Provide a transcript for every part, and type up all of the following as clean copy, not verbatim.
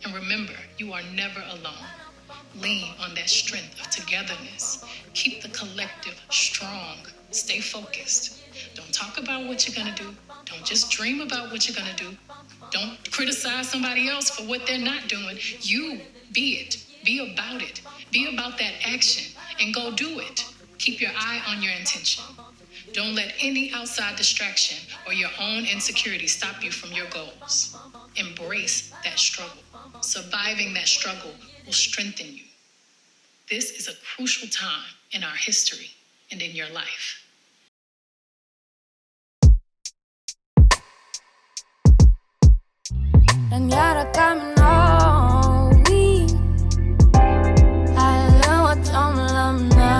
And remember, you are never alone. Lean on that strength of togetherness. Keep the collective strong. Stay focused. Don't talk about what you're going to do. Don't just dream about what you're going to do. Don't criticize somebody else for what they're not doing. You be it. Be about it. Be about that action and go do it. Keep your eye on your intention. Don't let any outside distraction or your own insecurity stop you from your goals. Embrace that struggle. Surviving that struggle will strengthen you. This is a crucial time in our history and in your life. Raha Niaraka aminao, Aleo atao milamina.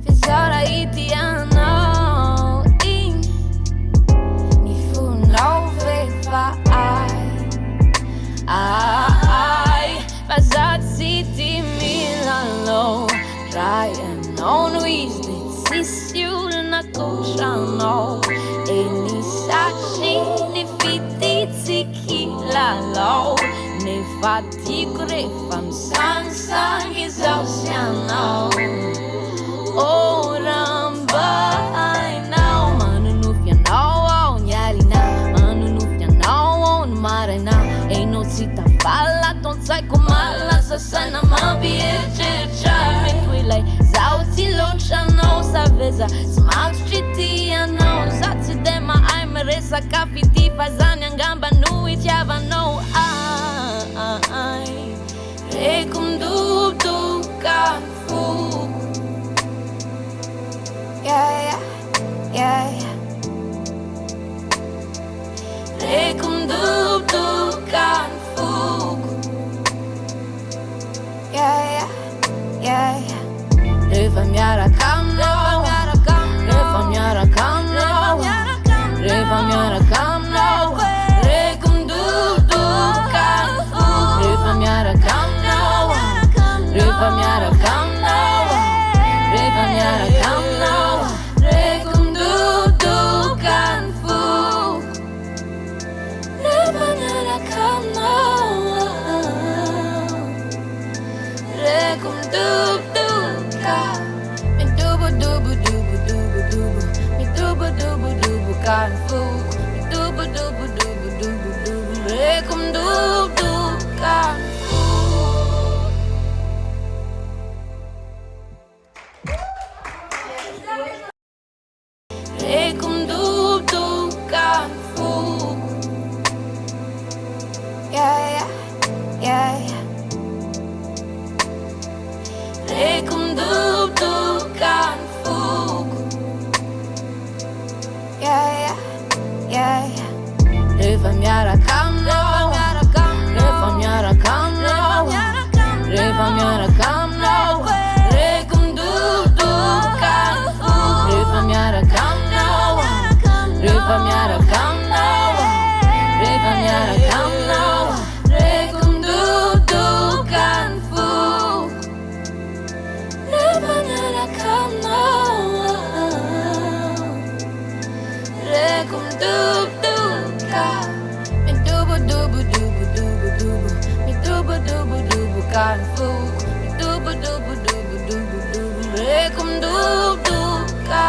Fizeram Hitia anao, ni fonao rehefa satria milalao. Raha no izy ankoatra anao. Ni fitia kilalao. Nefa tiako rehefa misangisangy Izaho sy anao. Hainao, Manonofy anao nialina. Manonofy anao ny maraina. Enao tsy tavala tantsaiko malaza sana mampieritreritra. Mety hoe ilay zaho tsy loatra anao saveza sy matotra ity anao. Za tsy de mahay miresaka fitia fa zany angamba no itiavanao. Reko midobodoboka ny foko. Reko midobodoboka ny foko. Rehefa miaraka aminao, rehefa miaraka aminao, rehefa miaraka aminao. Reko midobodoboka ny foko. Rehefa miaraka aminao, rehefa miaraka aminao, rehefa miaraka aminao. Reko midobodoboka ny foko. Rehefa miaraka aminao, reko midobodoboka. Midobodobodobodobodobodobodoboka ny foko. Midobodobodobodobodobodobo. Reko midobodoboka ny foko. Reko midobodoboka ny foko. Reko midobodoboka ny foko. Rehefa miaraka aminao, rehefa miaraka aminao, rehefa miaraka aminao. Reko midobodoboka ny foko. Rehefa miaraka aminao, rehefa miaraka aminao, rehefa miaraka aminao. Reko midobodoboka ny foko. Rehefa miaraka aminao, reko midobodoboka. Midobodobodobodobodobodobodoboka ny foko. Midobodobodobodobodobo. Reko midobodoboka.